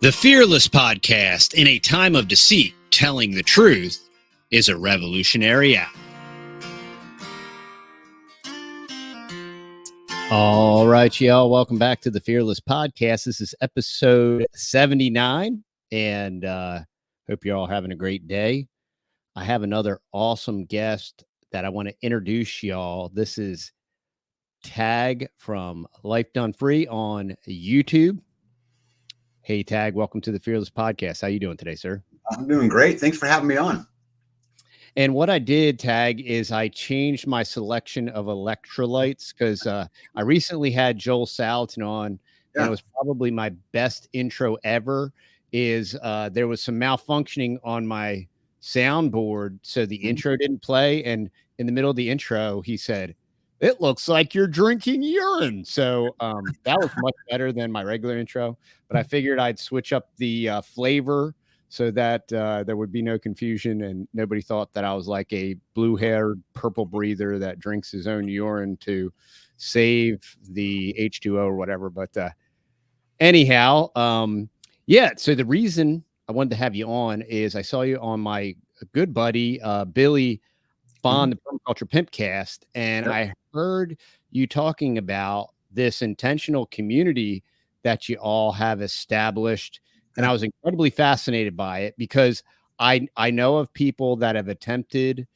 The Fearless Podcast, in a time of deceit, telling the truth, is a revolutionary act. All right, y'all. Welcome back to the Fearless Podcast. This is episode 79, and hope you're all having a great day. I have another awesome guest that I want to introduce y'all. This is Tag from Life Done Free on YouTube. Hey, Tag, welcome to the Fearless Podcast. How you doing today, sir? I'm doing great. Thanks for having me on. And what I did, Tag, is I changed my selection of electrolytes because I recently had Joel Salatin on, and it was probably my best intro ever. There was some malfunctioning on my soundboard, so the intro didn't play. And in the middle of the intro, he said, "It looks like you're drinking urine." So that was much better than my regular intro. But I figured I'd switch up the flavor so that there would be no confusion and nobody thought that I was like a blue-haired purple breather that drinks his own urine to save the H2O or whatever. But anyhow, yeah, so the reason I wanted to have you on is I saw you on my good buddy, Billy Bond, the Permaculture Pimpcast, and I heard you talking about this intentional community that you all have established. And I was incredibly fascinated by it because I know of people that have attempted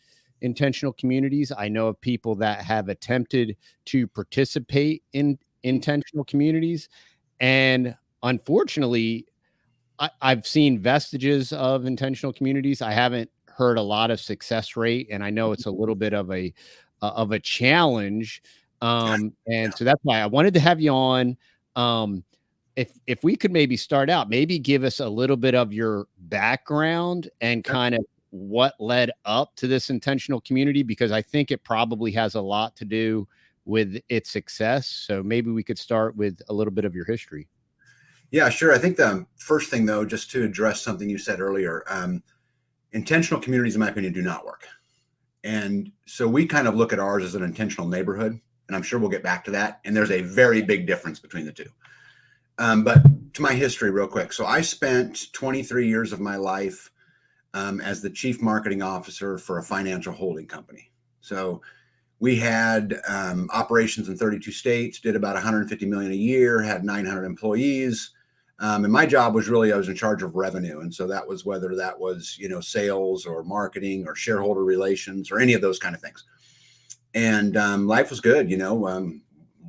intentional communities. I know of people that have attempted to participate in intentional communities. And unfortunately, I've seen vestiges of intentional communities. I haven't heard a lot of success rate, and I know it's a little bit of a challenge. And so that's why I wanted to have you on. If we could maybe start out, maybe give us a little bit of your background and kind of what led up to this intentional community, because I think it probably has a lot to do with its success. So maybe we could start with a little bit of your history. Yeah, sure. I think the first thing, though, just to address something you said earlier, intentional communities, in my opinion, do not work. And so we kind of look at ours as an intentional neighborhood, and I'm sure we'll get back to that. And there's a very big difference between the two. But to my history real quick. So I spent 23 years of my life as the chief marketing officer for a financial holding company. So we had operations in 32 states, did about 150 million a year, had 900 employees. And my job was really, I was in charge of revenue. And so that was whether that was, sales or marketing or shareholder relations or any of those kind of things. And life was good,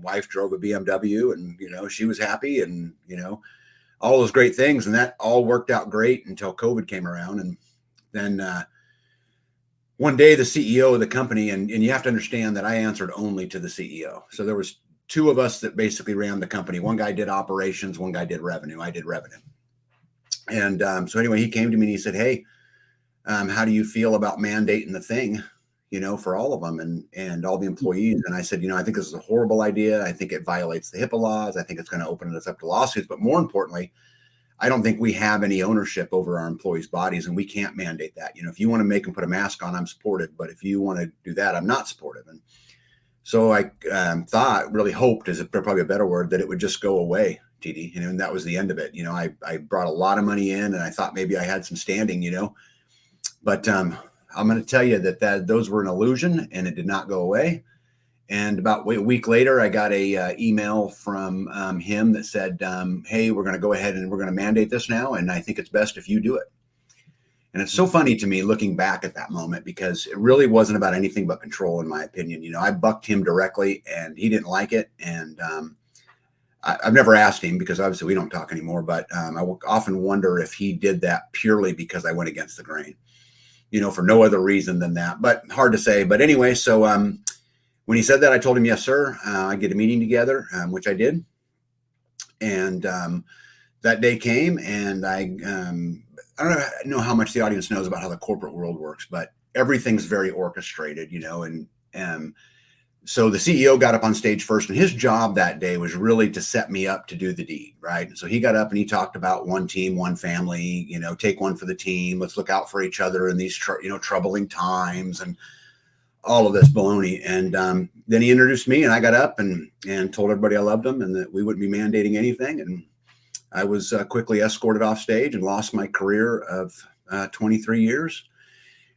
wife drove a BMW and, she was happy and, all those great things. And that all worked out great until COVID came around. And then one day the CEO of the company, and you have to understand that I answered only to the CEO. So there was two of us that basically ran the company. One guy did operations, one guy did revenue. I did revenue. And so anyway, he came to me and he said, "Hey, how do you feel about mandating the thing, for all of them and all the employees?" And I said, I think this is a horrible idea. I think it violates the HIPAA laws. I think it's going to open us up to lawsuits. But more importantly, I don't think we have any ownership over our employees' bodies, and we can't mandate that. If you want to make them put a mask on, I'm supportive. But if you want to do that, I'm not supportive. And so I really hoped, is probably a better word, that it would just go away, TD. And that was the end of it. I brought a lot of money in, and I thought maybe I had some standing, But I'm going to tell you that those were an illusion, and it did not go away. And about a week later, I got a email from him that said, "Hey, we're going to go ahead and we're going to mandate this now, and I think it's best if you do it." And it's so funny to me looking back at that moment, because it really wasn't about anything but control, in my opinion. I bucked him directly, and he didn't like it. And I've never asked him, because obviously we don't talk anymore. But I often wonder if he did that purely because I went against the grain, for no other reason than that. But hard to say. But anyway, so when he said that, I told him, "Yes, sir. I get a meeting together," which I did. And that day came, and I don't know how much the audience knows about how the corporate world works, but everything's very orchestrated, and so the CEO got up on stage first, and his job that day was really to set me up to do the deed, right? And so he got up and he talked about one team, one family, take one for the team. Let's look out for each other in these, troubling times, and all of this baloney. And then he introduced me, and I got up and told everybody I loved them and that we wouldn't be mandating anything. And I was quickly escorted off stage and lost my career of 23 years.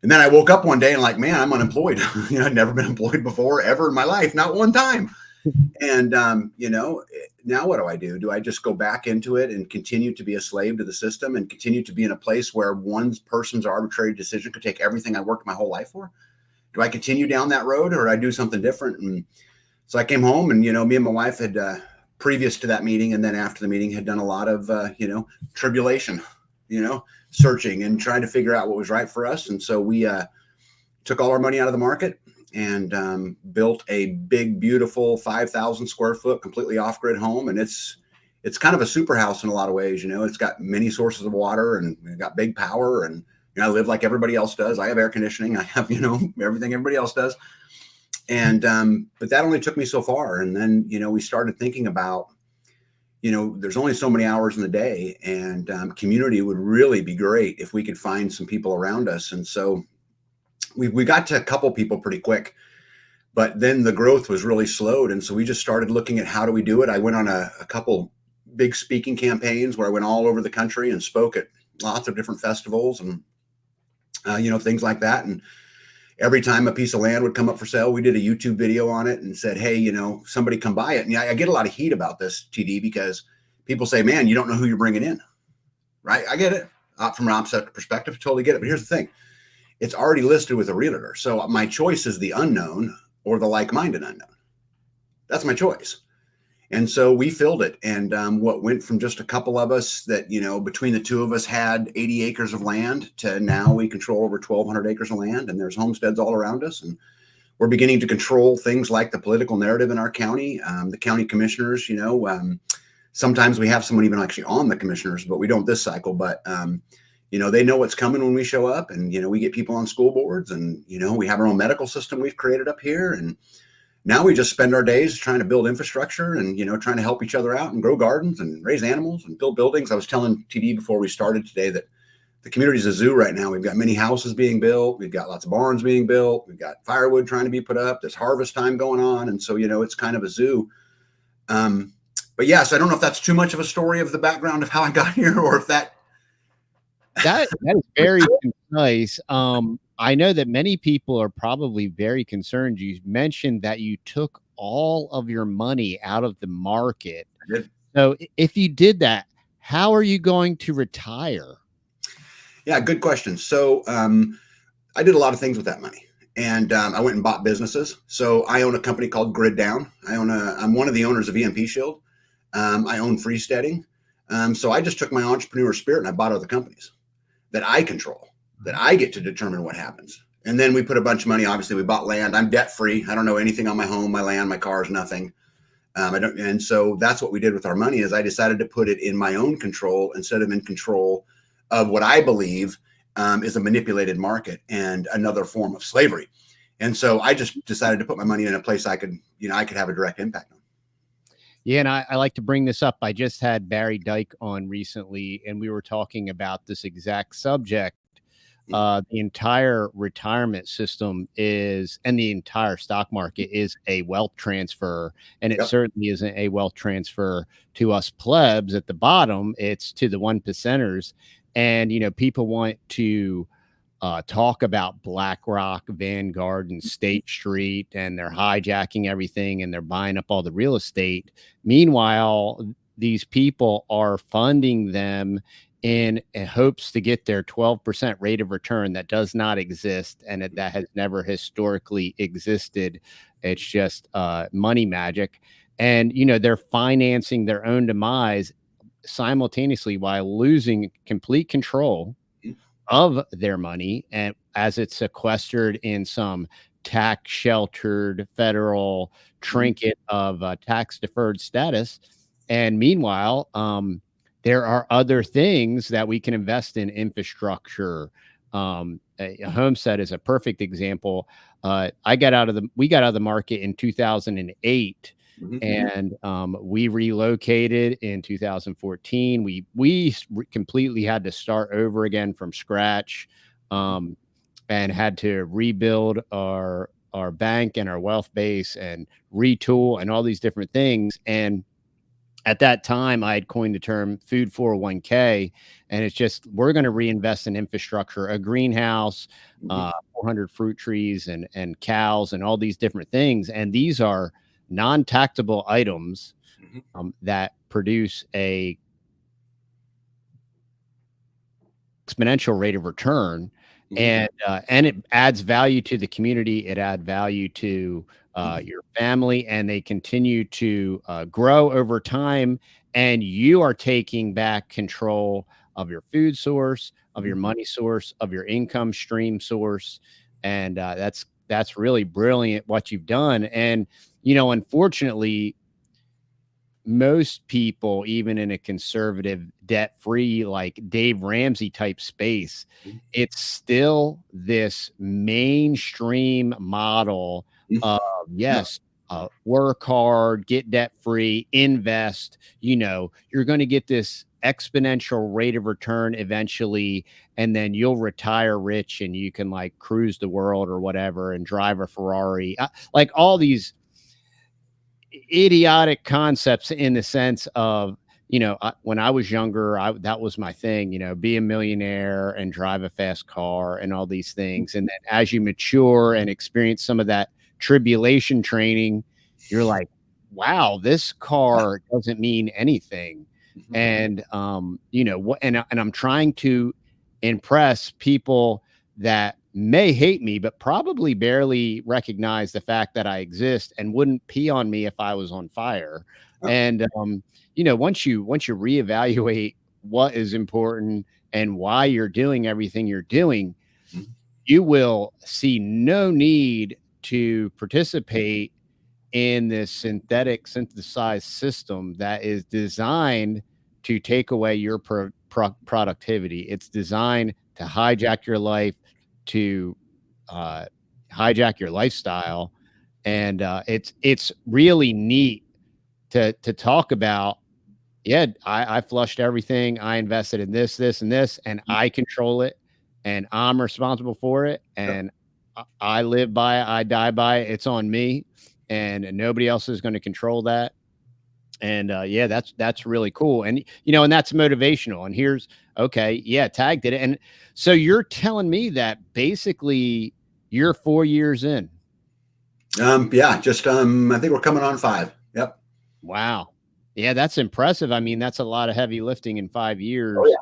And then I woke up one day and like, man, I'm unemployed. I'd never been employed before, ever in my life, not one time. And, now what do? Do I just go back into it and continue to be a slave to the system and continue to be in a place where one person's arbitrary decision could take everything I worked my whole life for? Do I continue down that road, or do I do something different? And so I came home, and, me and my wife had, previous to that meeting and then after the meeting, had done a lot of, tribulation, searching and trying to figure out what was right for us. And so we took all our money out of the market and built a big, beautiful 5,000 square foot, completely off-grid home. And it's kind of a super house in a lot of ways. It's got many sources of water, and we've got big power, and I live like everybody else does. I have air conditioning. I have, everything everybody else does. And but that only took me so far. And then, we started thinking about, there's only so many hours in the day, and community would really be great if we could find some people around us. And so we got to a couple people pretty quick, but then the growth was really slowed. And so we just started looking at how do we do it. I went on a couple big speaking campaigns where I went all over the country and spoke at lots of different festivals and, things like that. And every time a piece of land would come up for sale, we did a YouTube video on it and said, hey, somebody come buy it. And I get a lot of heat about this, TD, because people say, man, you don't know who you're bringing in, right? I get it. From an opposite perspective, totally get it. But here's the thing. It's already listed with a realtor. So my choice is the unknown or the like-minded unknown. That's my choice. And so we filled it. And what went from just a couple of us that, between the two of us had 80 acres of land to now we control over 1,200 acres of land, and there's homesteads all around us. And we're beginning to control things like the political narrative in our county. The county commissioners, sometimes we have someone even actually on the commissioners, but we don't this cycle. But, they know what's coming when we show up, and, we get people on school boards, and, we have our own medical system we've created up here. And now we just spend our days trying to build infrastructure and, trying to help each other out and grow gardens and raise animals and build buildings. I was telling TD before we started today that the community is a zoo right now. We've got many houses being built. We've got lots of barns being built. We've got firewood trying to be put up. There's harvest time going on. And so, it's kind of a zoo. But yeah, so I don't know if that's too much of a story of the background of how I got here, or if that is very nice. I know that many people are probably very concerned. You mentioned that you took all of your money out of the market. So if you did that, how are you going to retire? Yeah, good question. So I did a lot of things with that money, and I went and bought businesses. So I own a company called Grid Down. I'm one of the owners of EMP Shield. I own Freesteading. So I just took my entrepreneur spirit and I bought other companies that I control, that I get to determine what happens. And then we put a bunch of money. Obviously, we bought land. I'm debt free. I don't know anything on my home, my land, my cars, nothing. And so that's what we did with our money. Is I decided to put it in my own control instead of in control of what I believe is a manipulated market and another form of slavery. And so I just decided to put my money in a place I could have a direct impact on. Yeah, and I like to bring this up. I just had Barry Dyke on recently, and we were talking about this exact subject. The entire retirement system and the entire stock market is a wealth transfer, and it certainly isn't a wealth transfer to us plebs at the bottom. It's to the 1%ers, and people want to talk about BlackRock, Vanguard, and State Street, and they're hijacking everything and they're buying up all the real estate. Meanwhile, these people are funding them in hopes to get their 12% rate of return that does not exist, and that has never historically existed. It's just money magic. And, they're financing their own demise simultaneously while losing complete control of their money, and as it's sequestered in some tax sheltered federal trinket of tax deferred status. And meanwhile, there are other things that we can invest in: infrastructure. A homestead is a perfect example. We got out of the market in 2008. And we relocated in 2014. We completely had to start over again from scratch, and had to rebuild our bank and our wealth base and retool and all these different things. And at that time, I had coined the term food 401k, and it's just we're going to reinvest in infrastructure, a greenhouse, 400 fruit trees, and cows, and all these different things. And these are non-taxable items that produce a exponential rate of return, and it adds value to the community. It adds value to your family, and they continue to grow over time. And you are taking back control of your food source, of your money source, of your income stream source, and that's really brilliant what you've done. And unfortunately, most people, even in a conservative, debt-free, like Dave Ramsey type space, it's still this mainstream model of, yes, work hard, get debt-free, invest. You're going to get this exponential rate of return eventually, and then you'll retire rich and you can like cruise the world or whatever and drive a Ferrari. Like all these idiotic concepts in the sense of, when I was younger, that was my thing, be a millionaire and drive a fast car and all these things. And then as you mature and experience some of that tribulation training, you're like, wow, this car doesn't mean anything. And, and I'm trying to impress people that may hate me, but probably barely recognize the fact that I exist and wouldn't pee on me if I was on fire. And once you reevaluate what is important and why you're doing everything you're doing, you will see no need to participate in this synthetic synthesized system that is designed to take away your productivity. It's designed to hijack your life, to uh, hijack your lifestyle, and it's really neat to talk about. Yeah, I flushed everything. I invested in this, and this, and I control it, and I'm responsible for it, and I live by it. I die by it. It's on me, and nobody else is going to control that. And yeah, that's really cool. And and that's motivational. And here's okay, yeah, Tag did it. And so you're telling me that basically you're 4 years in. Yeah, just I think we're coming on 5. Yep. Wow. Yeah, that's impressive. I mean, that's a lot of heavy lifting in 5 years. Oh, yeah.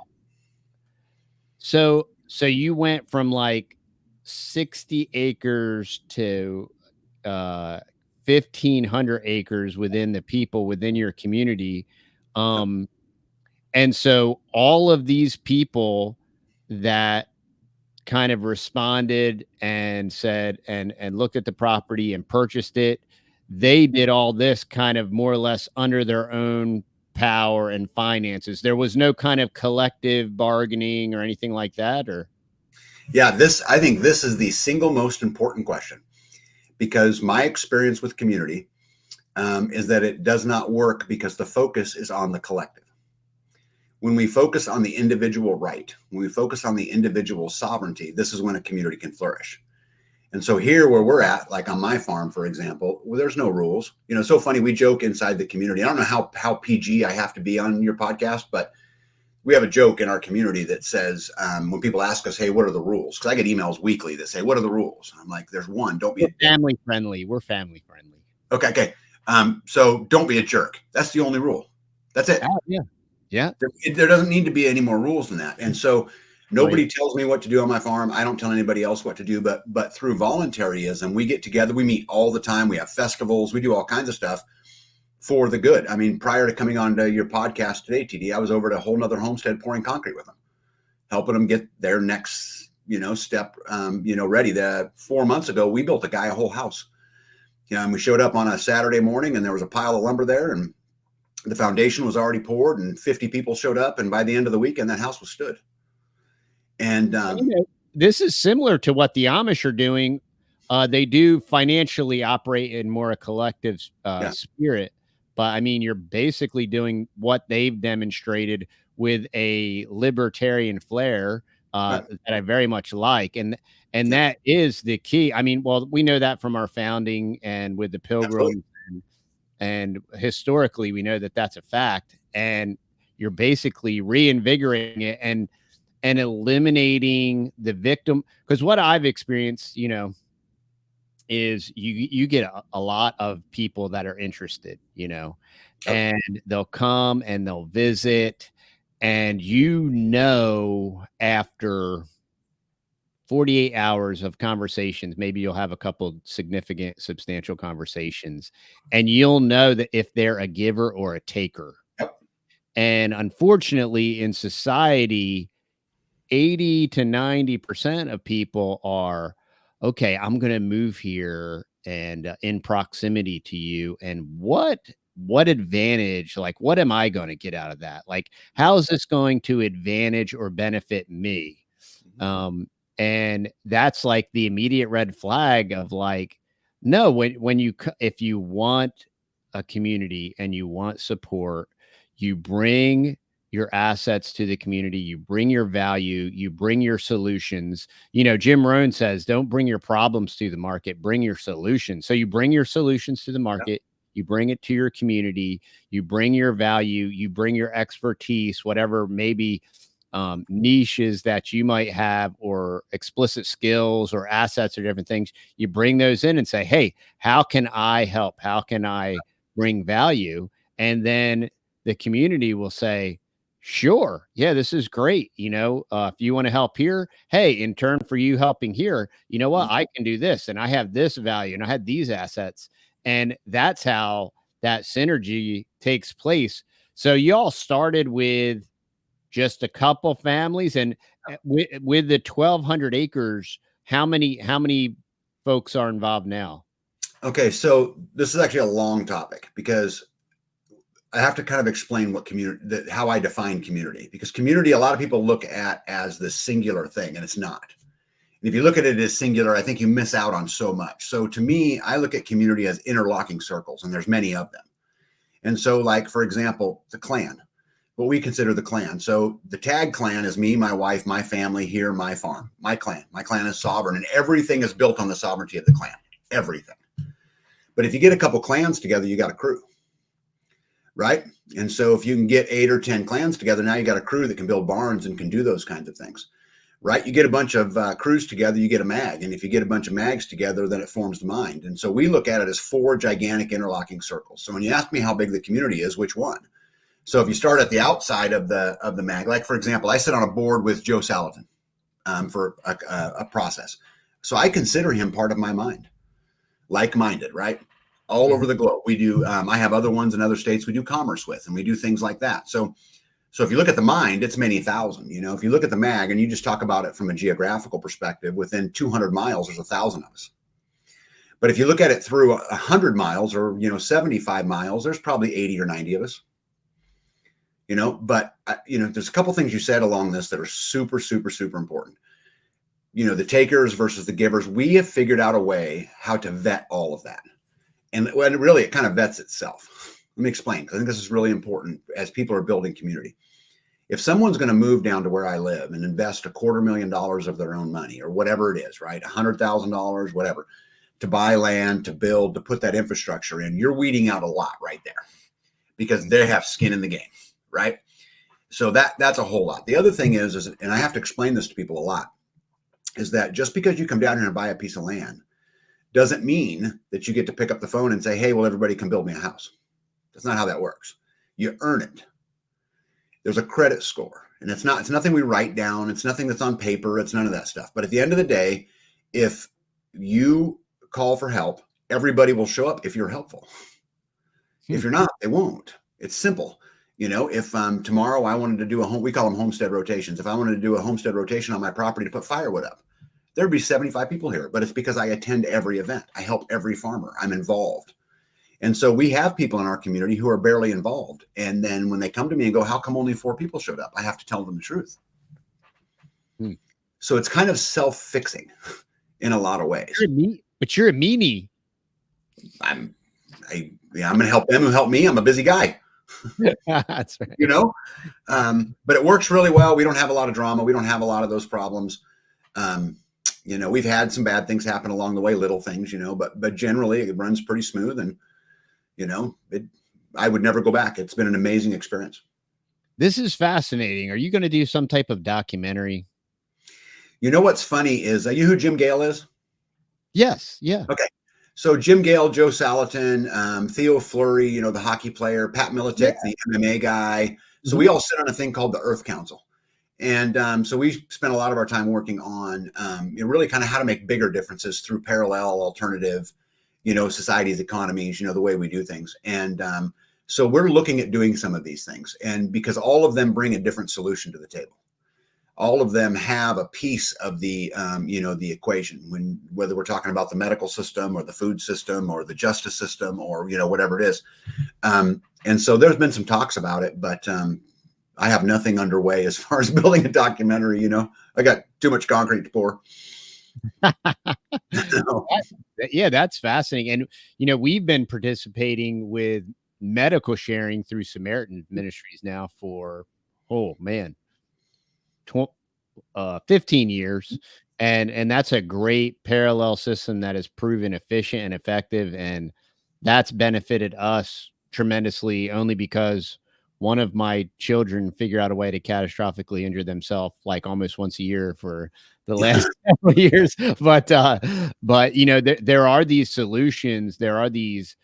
So you went from like 60 acres to 1,500 acres within the people within your community. And so all of these people that kind of responded and said and looked at the property and purchased it, they did all this kind of more or less under their own power and finances. There was no kind of collective bargaining or anything like that. Or Yeah, I think this is the single most important question, because my experience with community is that it does not work because the focus is on the collective. When we focus on the individual right, when we focus on the individual sovereignty, this is when a community can flourish. And so here where we're at, like on my farm, for example, well, there's no rules. It's so funny. We joke inside the community. I don't know how PG I have to be on your podcast, but we have a joke in our community that says, when people ask us, hey, what are the rules? Because I get emails weekly that say, what are the rules? I'm like, there's one, don't be we're family friendly. We're family friendly. Okay. So don't be a jerk. That's the only rule. That's it. Oh, yeah. Yeah. There doesn't need to be any more rules than that. And so nobody tells me what to do on my farm. I don't tell anybody else what to do, but through voluntarism, we get together, we meet all the time. We have festivals, we do all kinds of stuff for the good. I mean, prior to coming on to your podcast today, TD, I was over at a whole nother homestead pouring concrete with them, helping them get their next, step, ready. 4 months ago, we built a guy a whole house. And we showed up on a Saturday morning and there was a pile of lumber there and the foundation was already poured and 50 people showed up. And by the end of the weekend, that house was stood. And this is similar to what the Amish are doing. They do financially operate in more a collective spirit, but I mean, you're basically doing what they've demonstrated with a libertarian flair that I very much like, and that is the key. I mean, well, we know that from our founding and with the Pilgrims And historically, we know that that's a fact. And you're basically reinvigorating it and eliminating the victim. Because what I've experienced, is you get a lot of people that are interested, Yep. and they'll come and they'll visit, and after 48 hours of conversations, maybe you'll have a couple significant, substantial conversations, and you'll know that if they're a giver or a taker. Yep. And unfortunately, in society, 80 to 90% of people are, okay, I'm going to move here and in proximity to you. And what advantage, like, what am I going to get out of that? Like, how is this going to advantage or benefit me? Um, and that's like the immediate red flag of like, no, if you want a community and you want support, you bring your assets to the community, you bring your value, you bring your solutions. Jim Rohn says, don't bring your problems to the market, bring your solutions. So you bring your solutions to the market, you bring it to your community, you bring your value, you bring your expertise, whatever maybe niches that you might have, or explicit skills or assets or different things. You bring those in and say, hey, how can I help? How can I bring value? And then the community will say, sure, yeah, this is great. If you want to help here, hey, in turn for you helping here, you know what, I can do this, and I have this value, and I had these assets. And that's how that synergy takes place. So you all started with just a couple families, and with the 1,200 acres, how many folks are involved now? Okay, so this is actually a long topic, because I have to kind of explain what how I define community, because community, a lot of people look at as the singular thing, and it's not. And if you look at it as singular, I think you miss out on so much. So to me, I look at community as interlocking circles, and there's many of them. And so, like, for example, the clan, what we consider the clan. So the tag clan is me, my wife, my family here, my farm, my clan. My clan is sovereign, and everything is built on the sovereignty of the clan, everything. But if you get a couple clans together, you got a crew, right? And so if you can get 8 or 10 clans together, now you got a crew that can build barns and can do those kinds of things, right? You get a bunch of crews together, you get a mag. And if you get a bunch of mags together, then it forms the mind. And so we look at it as 4 gigantic interlocking circles. So when you ask me how big the community is, which one? So if you start at the outside of the mag, like, for example, I sit on a board with Joe Salatin for a process. So I consider him part of my mind, like-minded, right? All over the globe. We do, I have other ones in other states we do commerce with, and we do things like that. So if you look at the mind, it's many thousand. If you look at the mag and you just talk about it from a geographical perspective, within 200 miles, there's 1,000 of us. But if you look at it through 100 miles or, 75 miles, there's probably 80 or 90 of us. But there's a couple things you said along this that are super, super, super important. The takers versus the givers. We have figured out a way how to vet all of that. And really, it kind of vets itself. Let me explain, because I think this is really important as people are building community. If someone's going to move down to where I live and invest $250,000 of their own money, or whatever it is, right? $100,000, whatever, to buy land, to build, to put that infrastructure in, you're weeding out a lot right there, because they have skin in the game, right? So that's a whole lot. The other thing is, and I have to explain this to people a lot, is that just because you come down here and buy a piece of land doesn't mean that you get to pick up the phone and say, hey, well, everybody come build me a house. That's not how that works. You earn it. There's a credit score, and it's nothing we write down. It's nothing that's on paper. It's none of that stuff. But at the end of the day, if you call for help, everybody will show up if you're helpful. If you're not, they won't. It's simple. If tomorrow I wanted to do we call them homestead rotations. If I wanted to do a homestead rotation on my property to put firewood up, there'd be 75 people here, but it's because I attend every event. I help every farmer. I'm involved. And so we have people in our community who are barely involved. And then when they come to me and go, how come only 4 people showed up? I have to tell them the truth. So it's kind of self-fixing in a lot of ways. But you're a meanie. I'm going to help them who help me. I'm a busy guy. That's right. But it works really well. We don't have a lot of drama. We don't have a lot of those problems. We've had some bad things happen along the way, little things, but generally it runs pretty smooth. And, I would never go back. It's been an amazing experience. This is fascinating. Are you going to do some type of documentary? What's funny is, you know who Jim Gale is? Yes. Yeah. Okay. So Jim Gale, Joe Salatin, Theo Fleury, the hockey player, Pat Militic, the MMA guy. So we all sit on a thing called the Earth Council. And so we spent a lot of our time working on really kind of how to make bigger differences through parallel, alternative, societies, economies, the way we do things. And so we're looking at doing some of these things. And because all of them bring a different solution to the table. All of them have a piece of the, the equation, whether we're talking about the medical system or the food system or the justice system or, whatever it is. And so there's been some talks about it, but I have nothing underway as far as building a documentary. I got too much concrete to pour. Yeah, that's fascinating. And, we've been participating with medical sharing through Samaritan Ministries now for, 15 years. And that's a great parallel system that has proven efficient and effective. And that's benefited us tremendously, only because one of my children figure out a way to catastrophically injure themselves like almost once a year for the last several years. But there are these solutions. There are these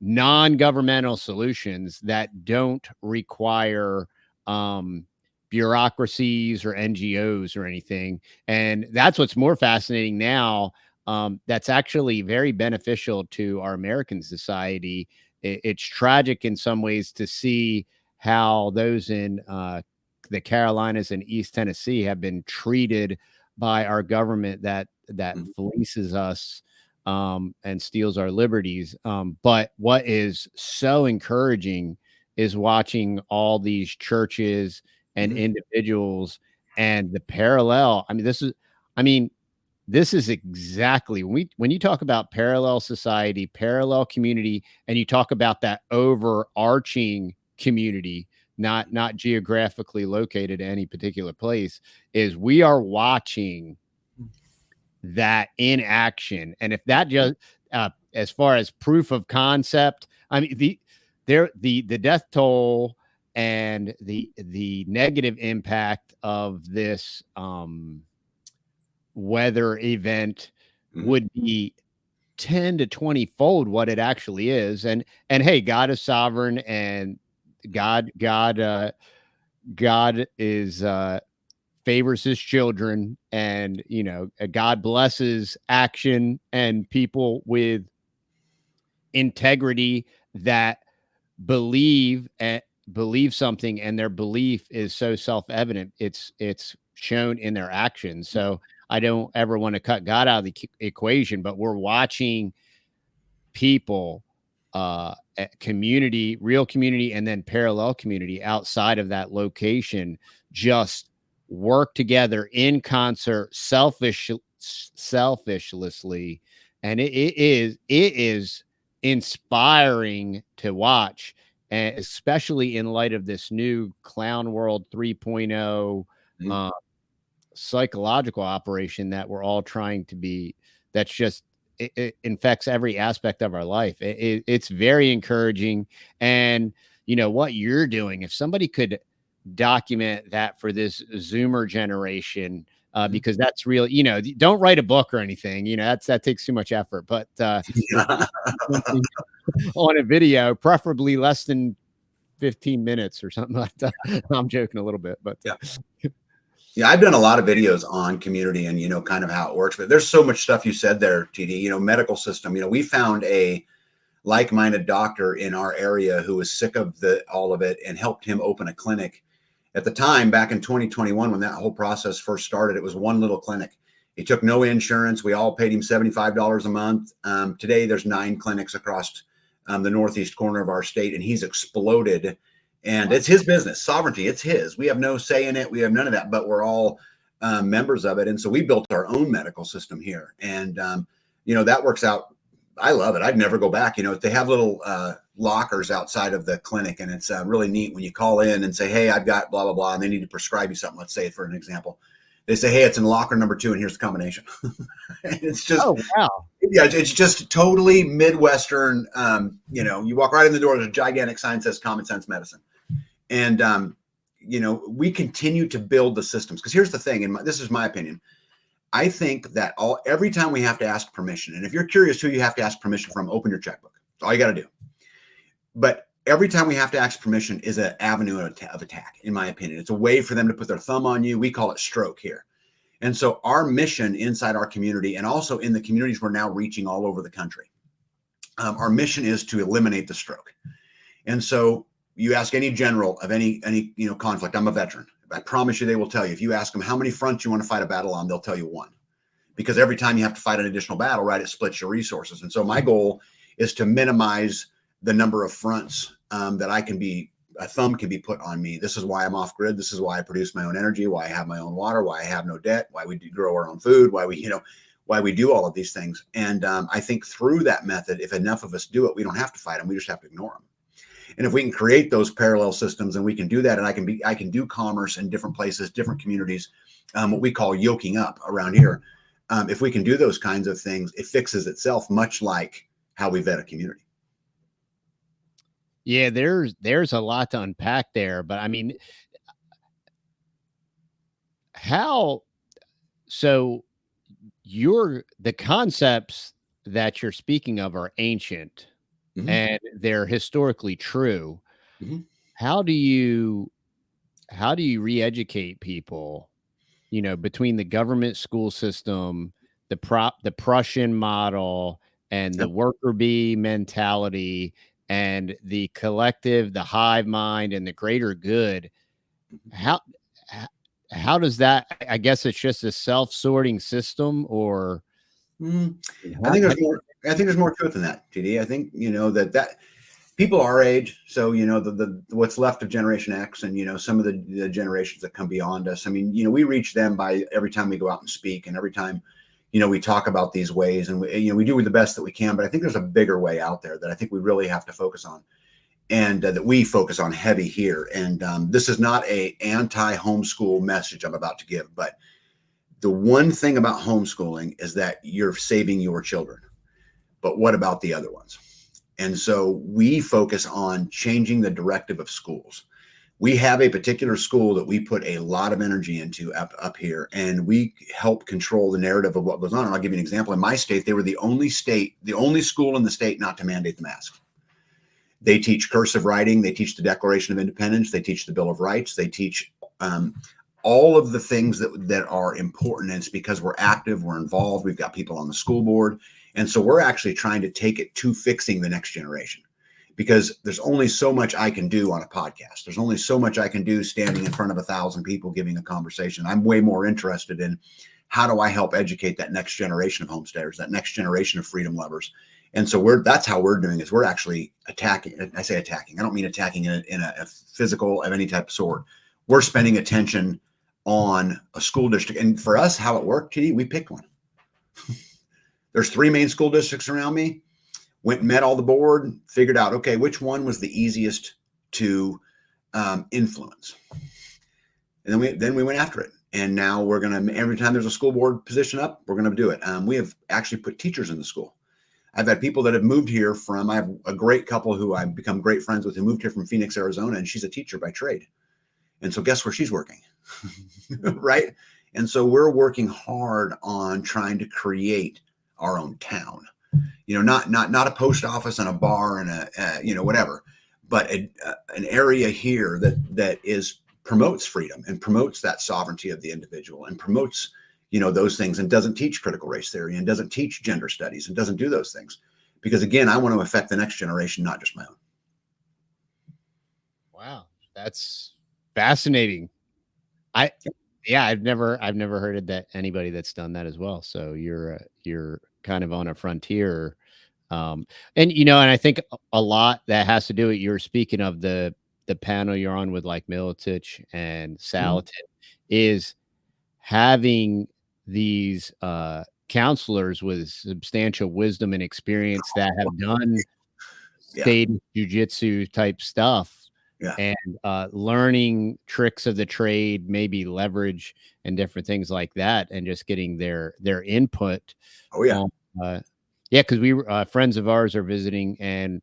non-governmental solutions that don't require bureaucracies or NGOs or anything. And that's what's more fascinating now. That's actually very beneficial to our American society. It's tragic in some ways to see how those in the Carolinas and East Tennessee have been treated by our government that fleeces us and steals our liberties. But what is so encouraging is watching all these churches and individuals and the parallel. This is exactly when you talk about parallel society, parallel community, and you talk about that overarching community, not geographically located in any particular place, is we are watching that in action. And if that just as far as proof of concept, the death toll and the negative impact of this weather event would be 10 to 20 fold what it actually is. And hey, God is sovereign, and God is favors his children, and God blesses action and people with integrity that believe something, and their belief is so self-evident it's shown in their actions. So I don't ever want to cut God out of the equation, but we're watching people, community, real community, and then parallel community outside of that location just work together in concert, selfishlessly. And it is inspiring to watch, and especially in light of this new Clown World 3.0 psychological operation that we're all trying to be. That's just, it infects every aspect of our life. It's very encouraging. And what you're doing, if somebody could document that for this Zoomer generation, because that's real, don't write a book or anything, that takes too much effort, but on a video, preferably less than 15 minutes or something like that. I'm joking a little bit, but yeah, I've done a lot of videos on community and, kind of how it works, but there's so much stuff you said there, TD, medical system. We found a like-minded doctor in our area who was sick of all of it and helped him open a clinic. At the time, back in 2021, when that whole process first started, it was one little clinic. He took no insurance. We all paid him $75 a month. Today, there's 9 clinics across the northeast corner of our state, and he's exploded. And it's his business, sovereignty. It's his. We have no say in it. We have none of that, but we're all members of it. And so we built our own medical system here. And, that works out. I love it. I'd never go back. They have little lockers outside of the clinic, and it's really neat when you call in and say, hey, I've got blah, blah, blah, and they need to prescribe you something. Let's say, for an example, They say, hey, it's in locker number 2, and here's the combination. And it's just, Oh, wow. yeah, it's just totally Midwestern. You know, you walk right in the door, there's a gigantic sign that says common sense medicine. And, you know, we continue to build the systems. Because here's the thing, and this is my opinion. I think that every time we have to ask permission, and if you're curious who you have to ask permission from, open your checkbook. That's all you got to do. But every time we have to ask permission is an avenue of attack, in my opinion. It's a way for them to put their thumb on you. We call it stroke here. And so our mission inside our community, and also in the communities we're now reaching all over the country, our mission is to eliminate the stroke. And so you ask any general of any conflict. I'm a veteran. I promise you they will tell you. If you ask them how many fronts you want to fight a battle on, they'll tell you one. Because every time you have to fight an additional battle, right, it splits your resources. And so my goal is to minimize the number of fronts that a thumb can be put on me. This is why I'm off grid. This is why I produce my own energy, why I have my own water, why I have no debt, why we grow our own food, why we do all of these things. And I think through that method, if enough of us do it, we don't have to fight them. We just have to ignore them. And if we can create those parallel systems, and we can do that, and I can do commerce in different places, different communities, what we call yoking up around here. If we can do those kinds of things, it fixes itself, much like how we vet a community. Yeah, there's a lot to unpack there, but I mean, so the concepts that you're speaking of are ancient, and they're historically true. How do you re-educate people, between the government school system, the Prussian model, and the worker bee mentality, and the collective, the hive mind, and the greater good? How does that, I guess it's just a self-sorting system, or I think there's more to it than that, TD. I think, that people our age, so, the what's left of Generation X, and, some of the generations that come beyond us. I mean, we reach them by every time we go out and speak, and every time, we talk about these ways, and we do the best that we can. But I think there's a bigger way out there that I think we really have to focus on, and that we focus on heavy here. And this is not a anti-homeschool message I'm about to give, but the one thing about homeschooling is that you're saving your children. But what about the other ones? And so we focus on changing the directive of schools. We have a particular school that we put a lot of energy into up here, and we help control the narrative of what goes on. And I'll give you an example. In my state, they were the only school in the state not to mandate the mask. They teach cursive writing. They teach the Declaration of Independence. They teach the Bill of Rights. They teach all of the things that are important. And it's because we're active, we're involved, we've got people on the school board. And so we're actually trying to take it to fixing the next generation, because there's only so much I can do on a podcast. There's only so much I can do standing in front of 1,000 people giving a conversation. I'm way more interested in how do I help educate that next generation of homesteaders, that next generation of freedom lovers. And so that's how we're doing is we're actually attacking. I say attacking. I don't mean attacking in a physical of any type of sort. We're spending attention on a school district. And for us, how it worked, TD, we picked one. There's 3 main school districts around me. Went and met all the board, figured out, okay, which one was the easiest to influence. And then we went after it. And now we're going to, every time there's a school board position up, we're going to do it. We have actually put teachers in the school. I've had people that have moved here I have a great couple who I've become great friends with, who moved here from Phoenix, Arizona, and she's a teacher by trade. And so guess where she's working, right? And so we're working hard on trying to create our own town, not a post office and a bar and a, whatever, but an area here that promotes freedom and promotes that sovereignty of the individual and promotes, those things, and doesn't teach critical race theory and doesn't teach gender studies and doesn't do those things. Because again, I want to affect the next generation, not just my own. Wow. That's fascinating. I've never heard of that, anybody that's done that as well. So you're kind of on a frontier. And I think a lot that has to do with, you're speaking of the panel you're on with like Militich and Salatin, is having these counselors with substantial wisdom and experience that have done state jujitsu type stuff. Yeah. and learning tricks of the trade, maybe leverage and different things like that, and just getting their input Oh yeah. on. Yeah, because we were friends of ours are visiting, and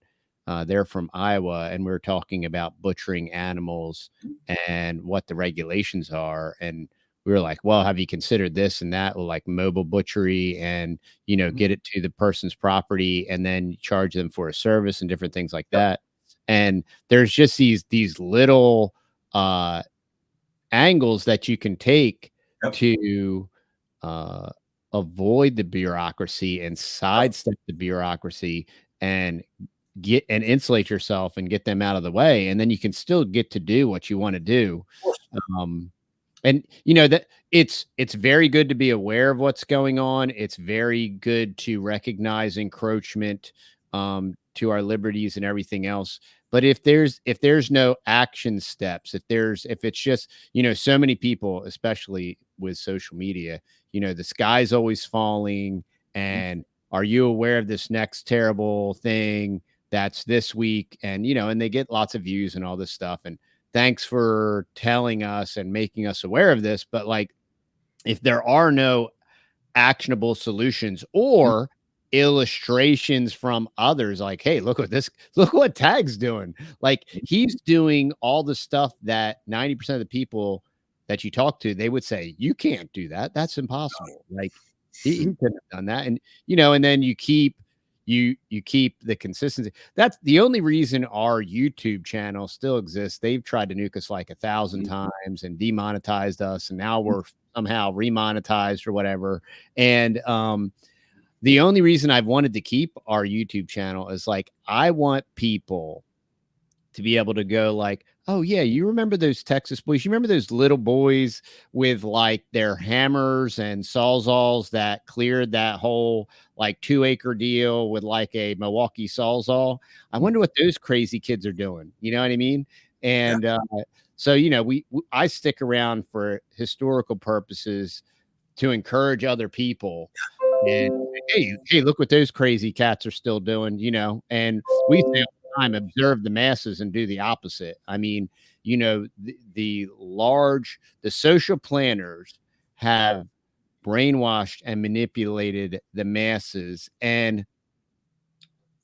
they're from Iowa, and we are talking about butchering animals and what the regulations are. And we were like, well, have you considered this and that, like mobile butchery, and Mhm. get it to the person's property and then charge them for a service and different things like Yep. that. And there's just these little uh angles that you can take Yep. to uh, avoid the bureaucracy and Yep. sidestep the bureaucracy and get and insulate yourself and get them out of the way. And then you can still get to do what you want to do. Of course. Um, and that it's very good to be aware of what's going on. It's very good to recognize encroachment to our liberties and everything else. But if there's no action steps, if it's just, so many people, especially with social media, the sky's always falling, Mhm. and are you aware of this next terrible thing that's this week? And and they get lots of views and all this stuff. And thanks for telling us and making us aware of this. But like, if there are no actionable solutions Mhm. or illustrations from others, like, hey, look what Tag's doing. Like, he's doing all the stuff that 90% of the people that you talk to, they would say, you can't do that. That's impossible. Like, he couldn't have done that. And and then you keep the consistency. That's the only reason our YouTube channel still exists. They've tried to nuke us like 1,000 Mhm. times and demonetized us, and now Mhm. we're somehow remonetized or whatever. And the only reason I've wanted to keep our YouTube channel is, like, I want people to be able to go like, oh yeah, you remember those Texas boys? You remember those little boys with like their hammers and sawzalls that cleared that whole like 2 acre deal with like a Milwaukee sawzall? I Mhm. wonder what those crazy kids are doing. You know what I mean? Yeah. And so I stick around for historical purposes to encourage other people and hey, look what those crazy cats are still doing, and we say all the time, observe the masses and do the opposite. I mean, the social planners have brainwashed and manipulated the masses, and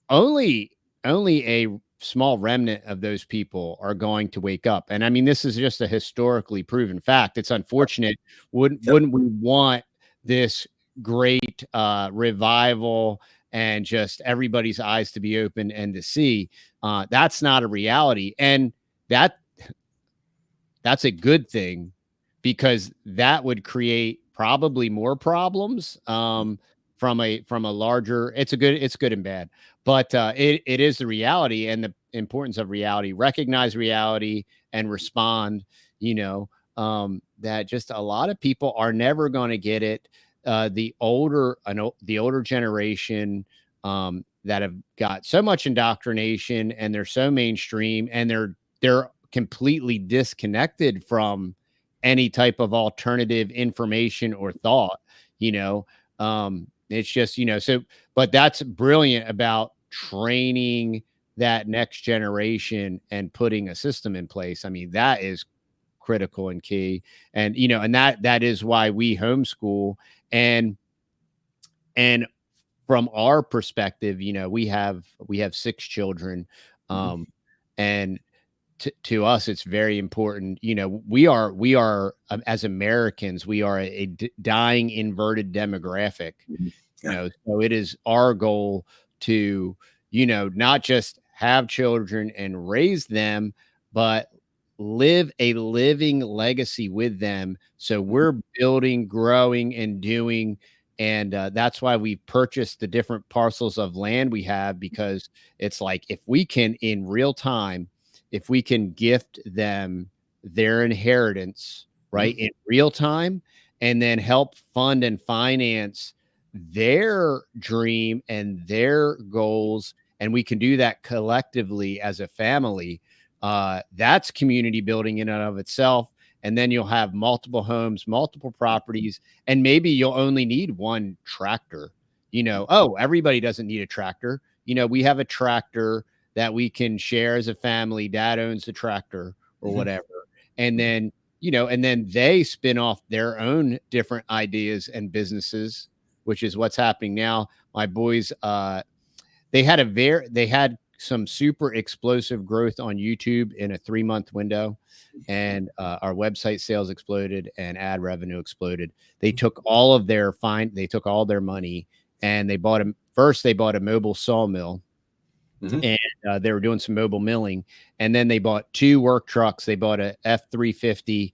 only only a small remnant of those people are going to wake up. And I mean, this is just a historically proven fact. It's unfortunate. wouldn't Yep. wouldn't we want this great revival and just everybody's eyes to be open and to see? That's not a reality, and that that's a good thing, because that would create probably more problems from a larger. It's good and bad, but it is the reality, and the importance of reality. Recognize reality and respond. That just a lot of people are never going to get it. The older generation that have got so much indoctrination, and they're so mainstream, and they're completely disconnected from any type of alternative information or thought. It's just, so, but that's brilliant about training that next generation and putting a system in place. I mean, that is critical and key. And that is why we homeschool. And and from our perspective, we have 6 children. Mhm. um and to us, it's very important. We are as Americans, we are a dying inverted demographic. Mhm. Yeah. So it is our goal to, not just have children and raise them, but live a living legacy with them. So Mhm. we're building, growing, and doing. And that's why we purchased the different parcels of land we have, because it's like, if we can, in real time, if we can gift them their inheritance, right, Mhm. in real time, and then help fund and finance their dream and their goals, and we can do that collectively as a family, that's community building in and of itself. And then you'll have multiple homes, multiple properties, and maybe you'll only need one tractor. Oh, everybody doesn't need a tractor. We have a tractor that we can share as a family. Dad owns the tractor or whatever. And then, and then they spin off their own different ideas and businesses, which is what's happening now. My boys, they had some super explosive growth on YouTube in a 3-month window, and our website sales exploded and ad revenue exploded. They took all their money, and they bought a mobile sawmill, and they were doing some mobile milling, and then they bought 2 work trucks. They bought a F-350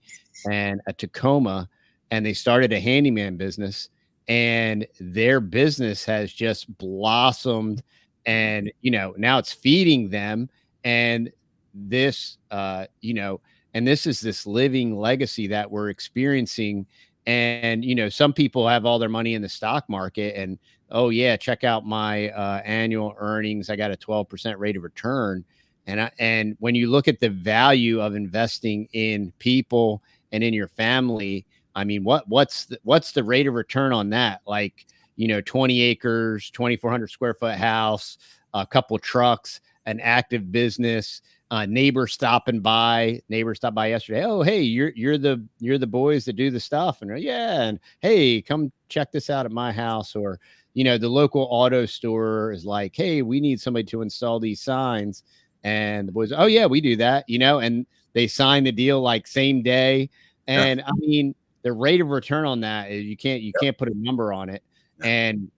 and a Tacoma, and they started a handyman business, and their business has just blossomed. And now it's feeding them, and this and this is this living legacy that we're experiencing. And some people have all their money in the stock market, and oh yeah, check out my annual earnings. I got a 12% rate of return. And when you look at the value of investing in people and in your family, I mean, what's the rate of return on that? Like, 20 acres, 2,400 square foot house, a couple trucks, an active business, neighbor stopped by yesterday. Oh, hey, you're the boys that do the stuff. And yeah. And hey, come check this out at my house. Or, the local auto store is like, hey, we need somebody to install these signs. And the boys, oh yeah, we do that, and they sign the deal like same day. And I mean, the rate of return on that is you can't put a number on it. And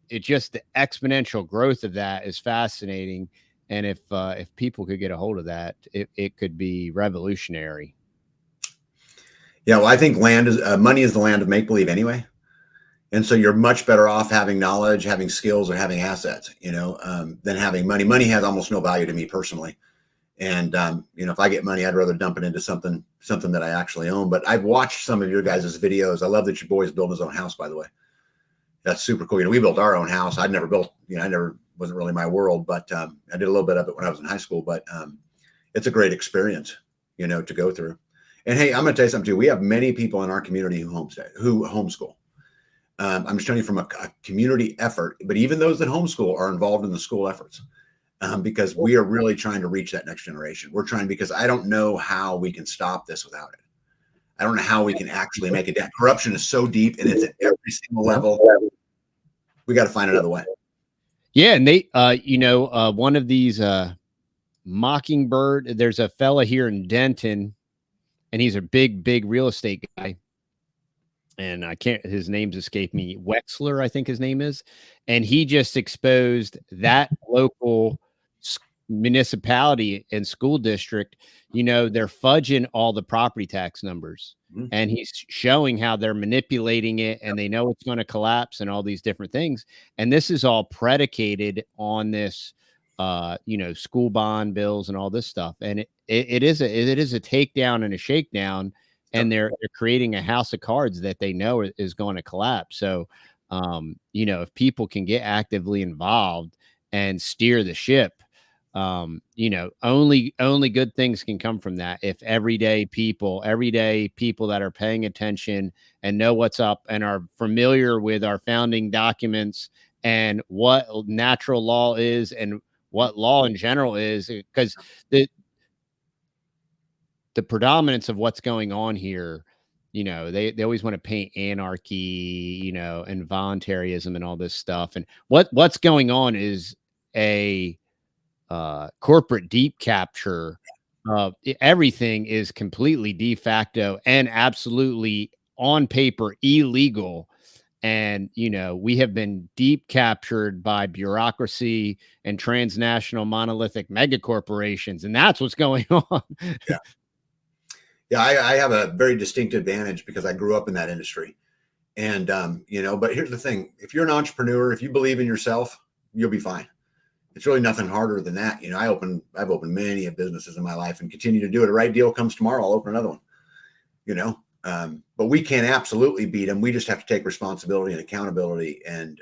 it just, the exponential growth of that is fascinating. And if people could get a hold of that, it could be revolutionary. Yeah, well, I think money is the land of make believe anyway, and so you're much better off having knowledge, having skills, or having assets, than having money. Money has almost no value to me personally, and if I get money, I'd rather dump it into something that I actually own. But I've watched some of your guys' videos. I love that your boys build his own house, by the way. That's super cool. We built our own house. I'd never built, wasn't really my world, but I did a little bit of it when I was in high school. But it's a great experience, to go through. And hey, I'm going to tell you something too. We have many people in our community who homeschool. I'm just telling you from a community effort, but even those that homeschool are involved in the school efforts, because we are really trying to reach that next generation. We're trying, because I don't know how we can stop this without it. I don't know how we can actually make it down. Corruption is so deep, and it's at every single level. We got to find another way. Yeah. And they, one of these Mockingbird, there's a fella here in Denton, and he's a big real estate guy. And his name's escaped me. Wexler, I think his name is. And he just exposed that local municipality and school district. They're fudging all the property tax numbers. And he's showing how they're manipulating it, and they know it's going to collapse and all these different things. And this is all predicated on this, school bond bills and all this stuff. And it is a takedown and a shakedown. And they're creating a house of cards that they know is going to collapse. So, if people can get actively involved and steer the ship, only good things can come from that. If everyday people that are paying attention and know what's up and are familiar with our founding documents and what natural law is and what law in general is, because the predominance of what's going on here, they always want to paint anarchy, and voluntarism and all this stuff. And what's going on is a corporate deep capture. Everything is completely de facto and absolutely on paper illegal. And, we have been deep captured by bureaucracy and transnational monolithic mega corporations. And that's what's going on. Yeah. Yeah, I have a very distinct advantage because I grew up in that industry. And, but here's the thing. If you're an entrepreneur, if you believe in yourself, you'll be fine. It's really nothing harder than that. I've opened many businesses in my life and continue to do it. A right deal comes tomorrow, I'll open another one, but we can absolutely beat them. We just have to take responsibility and accountability, and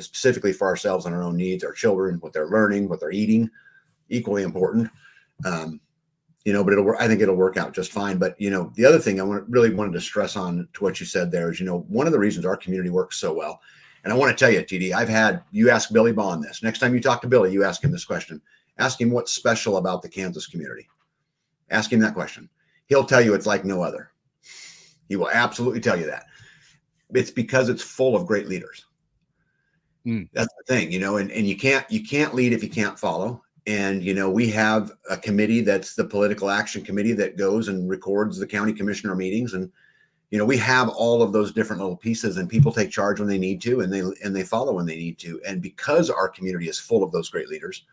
specifically for ourselves and our own needs, our children, what they're learning, what they're eating, equally important. But I think it'll work out just fine. But, the other thing I really wanted to stress on to what you said there is, one of the reasons our community works so well. And I want to tell you, TD, you ask Billy Bond this. Next time you talk to Billy, you ask him this question. Ask him what's special about the Kansas community. Ask him that question. He'll tell you it's like no other. He will absolutely tell you that. It's because it's full of great leaders. That's the thing, and you can't lead if you can't follow. And, we have a committee that's the political action committee that goes and records the county commissioner meetings. And, we have all of those different little pieces, and people take charge when they need to, and they follow when they need to. And because our community is full of those great leaders,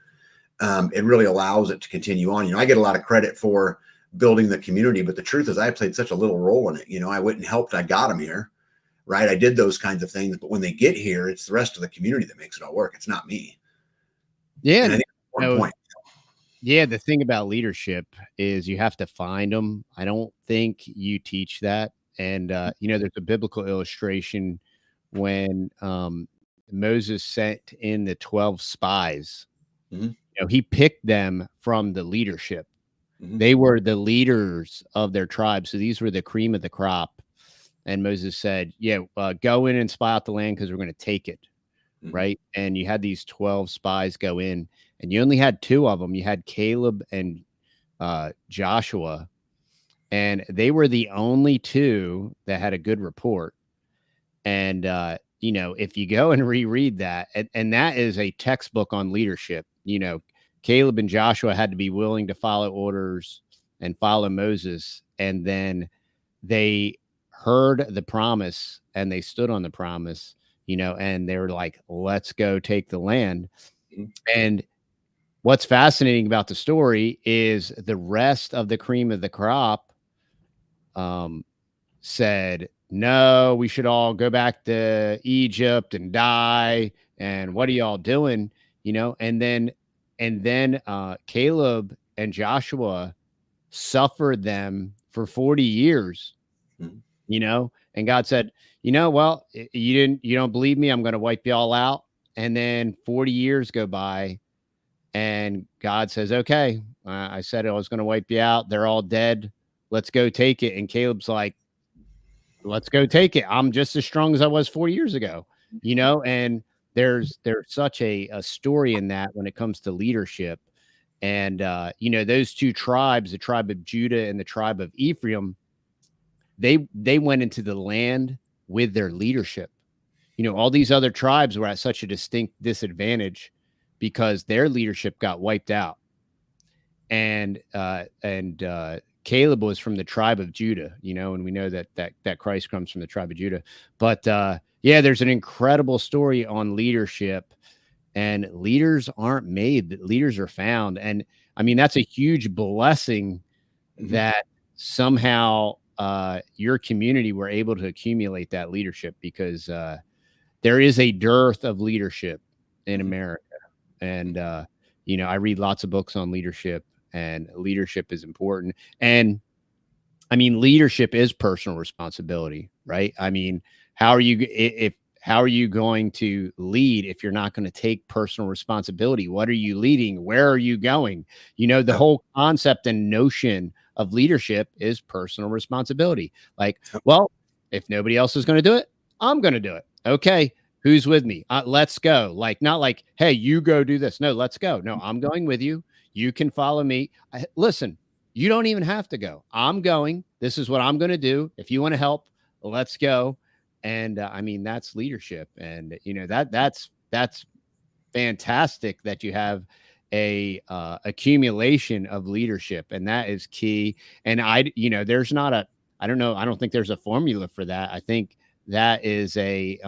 it really allows it to continue on. I get a lot of credit for building the community, but the truth is I played such a little role in it. I went and helped. I got them here, right? I did those kinds of things, but when they get here, it's the rest of the community that makes it all work. It's not me. Yeah. And I think that's an important point. Yeah. The thing about leadership is you have to find them. I don't think you teach that. And, there's a biblical illustration when Moses sent in the 12 spies. He picked them from the leadership. They were the leaders of their tribe. So these were the cream of the crop. And Moses said, go in and spy out the land because we're going to take it. Right. And you had these 12 spies go in, and you only had 2 of them. You had Caleb and Joshua, and they were the only 2 that had a good report. And, if you go and reread that, and that is a textbook on leadership, Caleb and Joshua had to be willing to follow orders and follow Moses. And then they heard the promise and they stood on the promise, and they were like, let's go take the land. And what's fascinating about the story is the rest of the cream of the crop said, no, we should all go back to Egypt and die. And what are y'all doing? And then Caleb and Joshua suffered them for 40 years, and God said, well, you don't believe me. I'm going to wipe y'all out. And then 40 years go by, and God says, okay, I said I was going to wipe you out. They're all dead. Let's go take it. And Caleb's like, let's go take it. I'm just as strong as I was 40 years ago, and there's such a story in that when it comes to leadership. And, those 2 tribes, the tribe of Judah and the tribe of Ephraim, they went into the land with their leadership. All these other tribes were at such a distinct disadvantage because their leadership got wiped out. And Caleb was from the tribe of Judah, and we know that Christ comes from the tribe of Judah. But there's an incredible story on leadership, and leaders aren't made, leaders are found. And I mean, that's a huge blessing that somehow your community were able to accumulate that leadership, because there is a dearth of leadership in America. And, I read lots of books on leadership, and leadership is important. And I mean, leadership is personal responsibility, right? I mean, how are you going to lead if you're not going to take personal responsibility? What are you leading? Where are you going? The whole concept and notion of leadership is personal responsibility. Like, well, if nobody else is going to do it, I'm going to do it. Okay. Who's with me? Let's go. Like, not like, hey, you go do this. No, let's go. No, I'm going with you. You can follow me. Listen, you don't even have to go. I'm going. This is what I'm going to do. If you want to help, let's go. And I mean, that's leadership. And, that's fantastic that you have a accumulation of leadership, and that is key. And I don't think there's a formula for that. I think that is a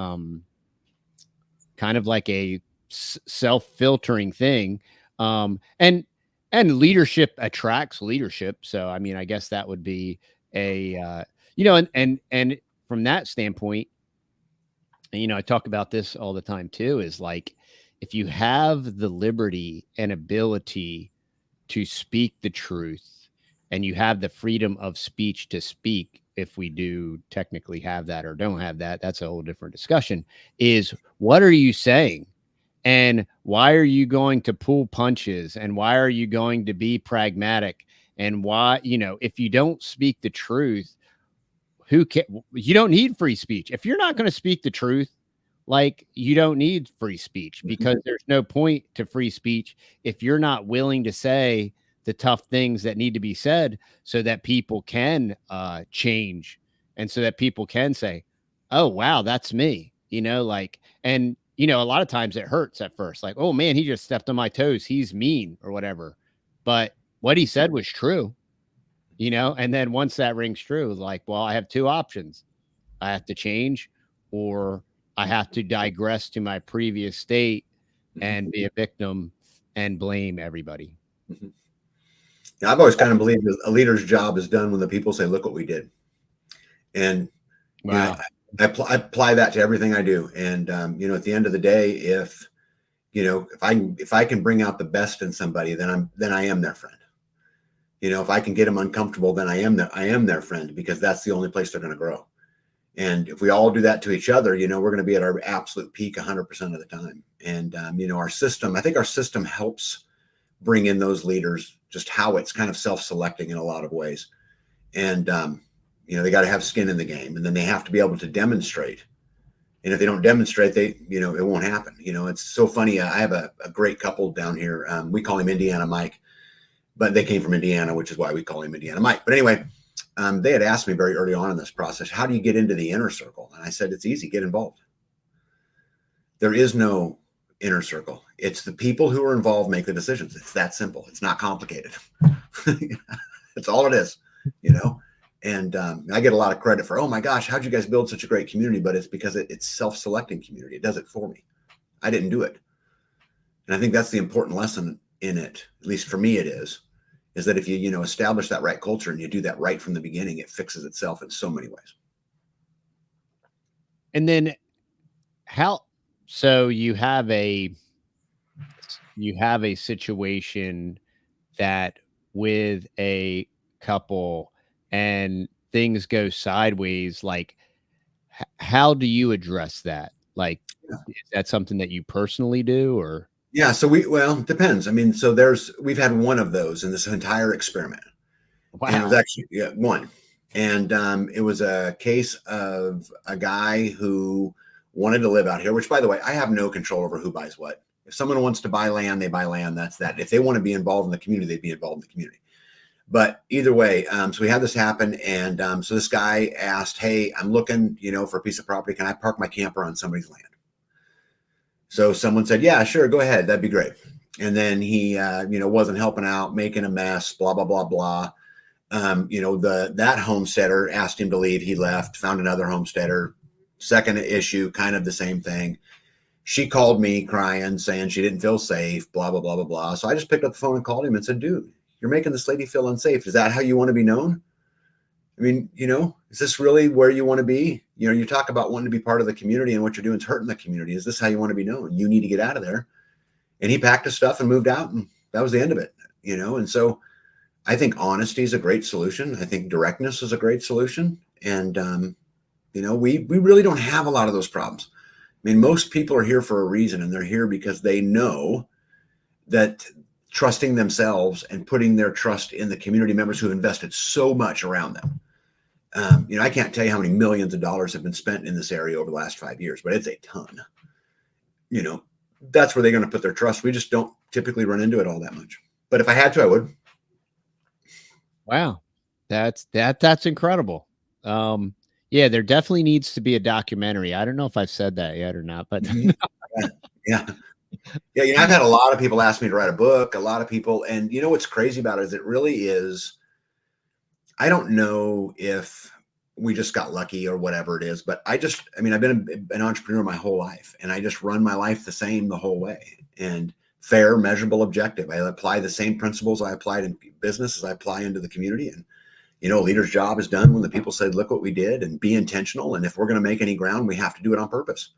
kind of like a self-filtering thing. And leadership attracts leadership. So, I mean, I guess that would be a, and from that standpoint, I talk about this all the time too, is like, if you have the liberty and ability to speak the truth, and you have the freedom of speech to speak, if we do technically have that or don't have that, that's a whole different discussion, is what are you saying? And why are you going to pull punches? And why are you going to be pragmatic? And why, if you don't speak the truth, you don't need free speech. If you're not going to speak the truth, like, you don't need free speech because there's no point to free speech if you're not willing to say the tough things that need to be said so that people can change and so that people can say, oh, wow, that's me, like, and, a lot of times it hurts at first, like, oh man, he just stepped on my toes. He's mean or whatever. But what he said was true, and then once that rings true, like, well, I have two options. I have to change, or I have to digress to my previous state and be a victim and blame everybody. Yeah, I've always kind of believed that a leader's job is done when the people say, "Look what we did," and Wow. I apply that to everything I do. And at the end of the day, if if I can bring out the best in somebody, then I am their friend. If I can get them uncomfortable, then I am their friend, because that's the only place they're going to grow. And if we all do that to each other, we're going to be at our absolute peak 100% of the time. And our system, I think our system helps bring in those leaders, just how it's kind of self-selecting in a lot of ways. And they got to have skin in the game, and then they have to be able to demonstrate. And if they don't demonstrate, it won't happen. It's so funny. I have a great couple down here. We call him Indiana Mike, but they came from Indiana, which is why we call him Indiana Mike. But anyway, they had asked me very early on in this process, how do you get into the inner circle? And I said, it's easy, get involved. There is no inner circle. It's the people who are involved make the decisions. It's that simple. It's not complicated. That's all it is, And I get a lot of credit for, oh my gosh, how'd you guys build such a great community? But it's because it's self-selecting community. It does it for me. I didn't do it. And I think that's the important lesson in it, at least for me it is that if you establish that right culture and you do that right from the beginning, it fixes itself in so many ways. And then so you have a situation that with a couple and things go sideways, like, how do you address that? Like, is that something that you personally do, or? Yeah. So it depends. I mean, we've had one of those in this entire experiment. Wow. And it was actually one. And it was a case of a guy who wanted to live out here, which, by the way, I have no control over who buys what. If someone wants to buy land, they buy land. That's that. If they want to be involved in the community, they'd be involved in the community. But either way, so we had this happen. And so this guy asked, hey, I'm looking, for a piece of property. Can I park my camper on somebody's land? So someone said, yeah, sure, go ahead. That'd be great. And then he, wasn't helping out, making a mess, blah, blah, blah, blah. That homesteader asked him to leave. He left, found another homesteader. Second issue, kind of the same thing. She called me crying, saying she didn't feel safe, blah, blah, blah, blah, blah. So I just picked up the phone and called him and said, dude, you're making this lady feel unsafe. Is that how you want to be known? I mean, is this really where you want to be? You talk about wanting to be part of the community, and what you're doing is hurting the community. Is this how you want to be known? You need to get out of there. And he packed his stuff and moved out, and that was the end of it, And so I think honesty is a great solution. I think directness is a great solution. And, we really don't have a lot of those problems. I mean, most people are here for a reason, and they're here because they know that trusting themselves and putting their trust in the community members who have invested so much around them. I can't tell you how many millions of dollars have been spent in this area over the last 5 years, but it's a ton. That's where they're going to put their trust. We just don't typically run into it all that much. But if I had to, I would. Wow. That's incredible. Yeah, there definitely needs to be a documentary. I don't know if I've said that yet or not, but yeah. I've had a lot of people ask me to write a book, a lot of people. And what's crazy about it is it really is, I don't know if we just got lucky or whatever it is, but I've been an entrepreneur my whole life, and I just run my life the same the whole way. And fair, measurable, objective. I apply the same principles I applied in business as I apply into the community. And, a leader's job is done when the people say, look what we did, and be intentional. And if we're going to make any ground, we have to do it on purpose.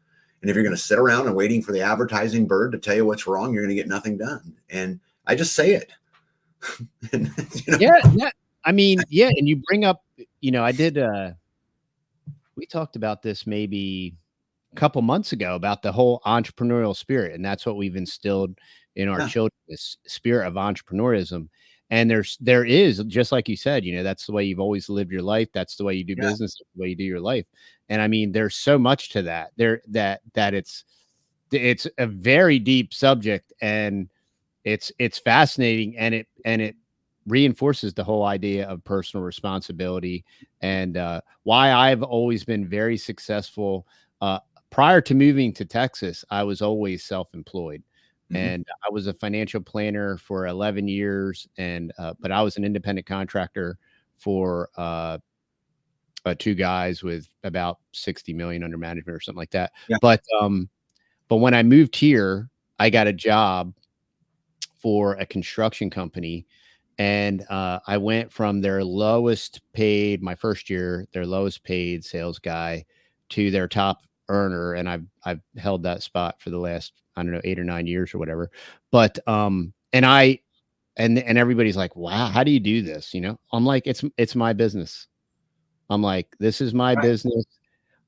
And if you're going to sit around and waiting for the advertising bird to tell you what's wrong, you're going to get nothing done. And I just say it. And, yeah. I mean, yeah. And you bring up, I did, we talked about this maybe a couple months ago about the whole entrepreneurial spirit. And that's what we've instilled in our children, this spirit of entrepreneurism. And there is, just like you said, that's the way you've always lived your life. That's the way you do Yeah. business, that's the way you do your life. And I mean, there's so much to that that it's a very deep subject, and it's fascinating, and it reinforces the whole idea of personal responsibility, and why I've always been very successful. Prior to moving to Texas, I was always self-employed, Mhm. and I was a financial planner for 11 years, and but I was an independent contractor for two guys with about 60 million under management or something like that. Yeah. But when I moved here, I got a job for a construction company, and I went from their lowest paid my first year, their lowest paid sales guy, to their top earner, and I've held that spot for the last, I don't know, 8 or 9 years or whatever. But and everybody's like, "Wow, how do you do this?" I'm like, "It's my business." I'm like, "This is my Right. business."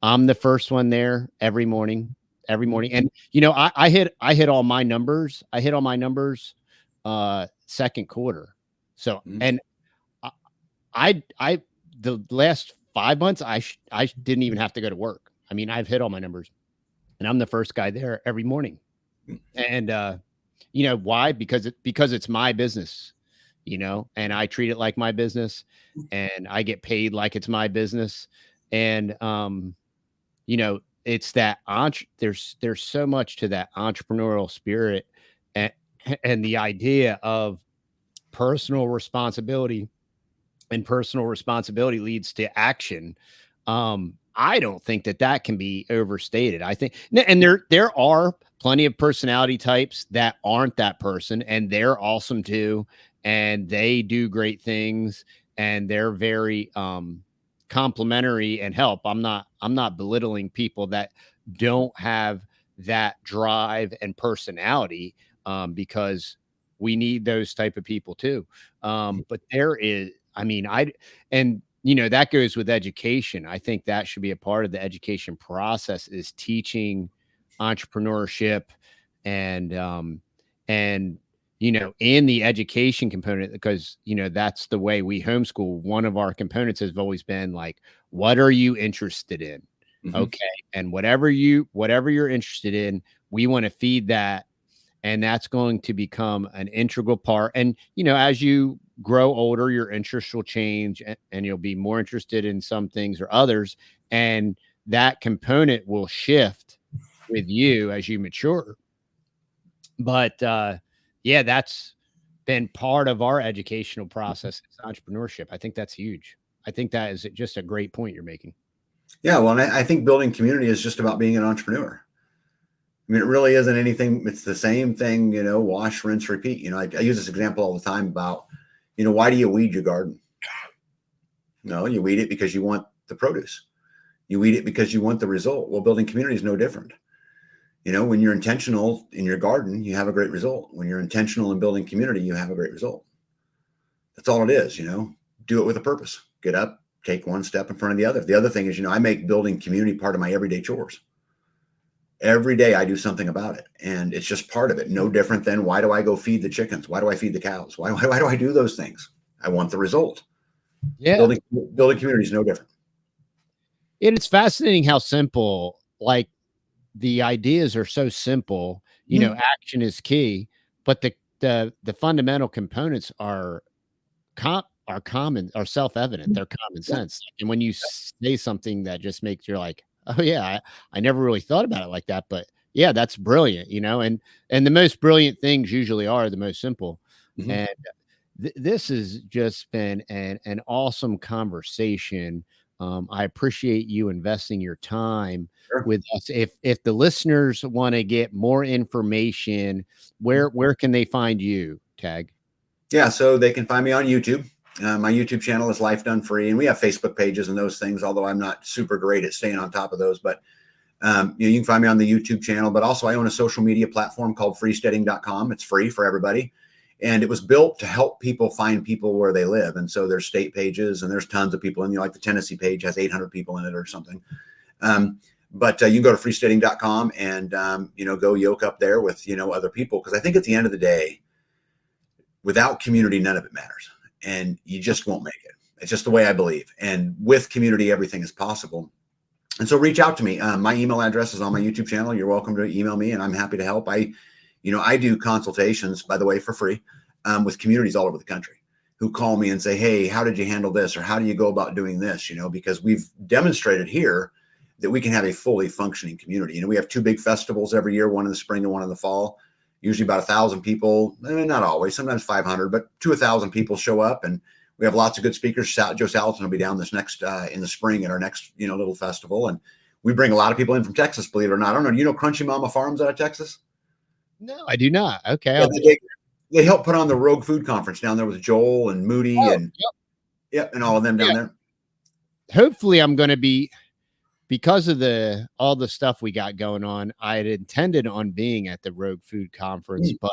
I'm the first one there every morning, every Mhm. morning. And I hit all my numbers. I hit all my numbers second quarter. So, Mhm. and I I the last 5 months I didn't even have to go to work. I mean, I've hit all my numbers, and I'm the first guy there every morning. Mm. And why? Because it's my business, and I treat it like my business, and I get paid like it's my business. And it's that there's so much to that entrepreneurial spirit, and the idea of personal responsibility, and personal responsibility leads to action. I don't think that can be overstated. I think, and there are plenty of personality types that aren't that person, and they're awesome too, and they do great things, and they're very complimentary and help. I'm not belittling people that don't have that drive and personality, because we need those type of people too. But there is, I mean, and that goes with education. I think that should be a part of the education process, is teaching entrepreneurship, and in the education component, because that's the way we homeschool. One of our components has always been like, what are you interested in? Mhm. Okay. And whatever you're interested in, we want to feed that, and that's going to become an integral part. And as you grow older, your interests will change, and you'll be more interested in some things or others, and that component will shift with you as you mature. But yeah, that's been part of our educational process is entrepreneurship. I think that's huge. I think that is just a great point you're making. Yeah. Well, and I think building community is just about being an entrepreneur. I mean, it really isn't anything. It's the same thing, wash, rinse, repeat. I use this example all the time about, why do you weed your garden? No, you weed it because you want the produce. You weed it because you want the result. Well, building community is no different. When you're intentional in your garden, you have a great result. When you're intentional in building community, you have a great result. That's all it is, do it with a purpose. Get up, take one step in front of the other. The other thing is, I make building community part of my everyday chores. Every day I do something about it, and it's just part of it. No different than, why do I go feed the chickens? Why do I feed the cows? Why do I do those things? I want the result. Yeah. Building community is no different. It's fascinating how simple, like, the ideas are so simple, Mhm. action is key, but the fundamental components are self-evident, they're common Yeah. sense. And when you say something that just makes you're like, "Oh, yeah, I never really thought about it like that, but yeah, that's brilliant," and the most brilliant things usually are the most simple. Mhm. And this has just been an awesome conversation. I appreciate you investing your time Sure. with us. If the listeners wanna get more information, where can they find you, Tag? Yeah, so they can find me on YouTube. My YouTube channel is Life Done Free, and we have Facebook pages and those things, although I'm not super great at staying on top of those. But you can find me on the YouTube channel, but also I own a social media platform called freesteading.com. It's free for everybody. And it was built to help people find people where they live. And so there's state pages, and there's tons of people in, like the Tennessee page has 800 people in it or something. But you can go to freesteading.com and, go yoke up there with, other people. Because I think at the end of the day, without community, none of it matters. And you just won't make it. It's just the way I believe. And with community, everything is possible. And so reach out to me. My email address is on my YouTube channel. You're welcome to email me, and I'm happy to help. I do consultations, by the way, for free with communities all over the country who call me and say, hey, how did you handle this? Or how do you go about doing this? Because we've demonstrated here that we can have a fully functioning community. We have 2 big festivals every year, one in the spring and one in the fall. Usually about 1,000 people, not always, sometimes 500, but to 1,000 people show up, and we have lots of good speakers. Joe Salatin will be down this next in the spring at our next little festival, and we bring a lot of people in from Texas. Believe it or not, I don't know. You know Crunchy Mama Farms out of Texas? No, I do not. Okay, yeah, they help put on the Rogue Food Conference down there with Joel and Moody and and all of them down there. Hopefully, I'm going to be, because of all the stuff we got going on. I had intended on being at the Rogue Food Conference, but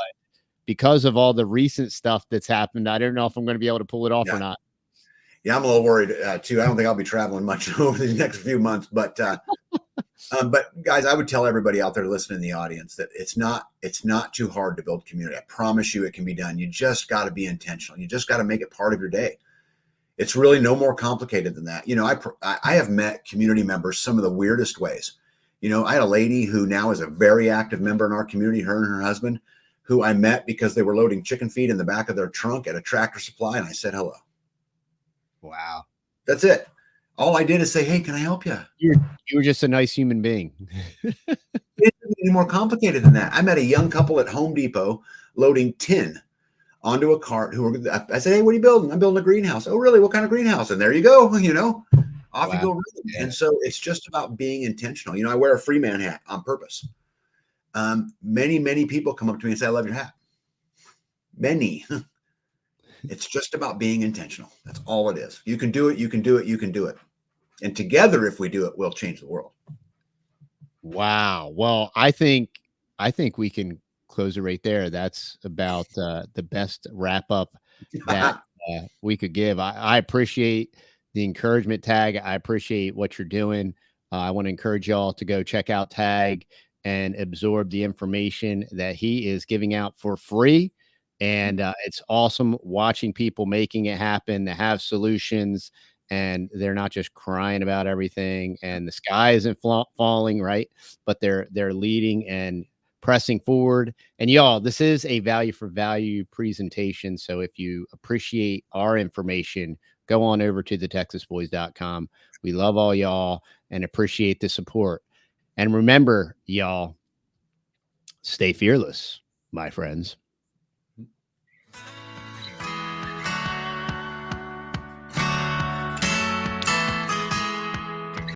because of all the recent stuff that's happened, I don't know if I'm going to be able to pull it off or not. Yeah, I'm a little worried too. I don't think I'll be traveling much over the next few months, but guys, I would tell everybody out there listening in the audience that it's not too hard to build community. I promise you it can be done. You just got to be intentional. You just got to make it part of your day. It's really no more complicated than that. I have met community members some of the weirdest ways. I had a lady who now is a very active member in our community, her and her husband, who I met because they were loading chicken feed in the back of their trunk at a Tractor Supply, and I said hello. Wow. That's it. All I did is say, hey, can I help you? You were just a nice human being. It's any more complicated than that. I met a young couple at Home Depot loading tin onto a cart I said, hey, what are you building? I'm building a greenhouse. Oh, really? What kind of greenhouse? And there you go. Off you go. Yeah. And so it's just about being intentional. I wear a free man hat on purpose. Many people come up to me and say, I love your hat. Many. It's just about being intentional. That's all it is. You can do it. You can do it. You can do it. And together, if we do it, we'll change the world. Wow. Well, I think we can close it right there. That's about the best wrap up that we could give. I appreciate the encouragement, Tag. I appreciate what you're doing. I want to encourage y'all to go check out Tag and absorb the information that he is giving out for free. And it's awesome watching people making it happen, to have solutions, and they're not just crying about everything and the sky isn't falling, right? But they're leading and pressing forward. And y'all, this is a value for value presentation. So if you appreciate our information, go on over to TheTexasBoys.com. We love all y'all and appreciate the support. And remember, y'all, stay fearless, my friends.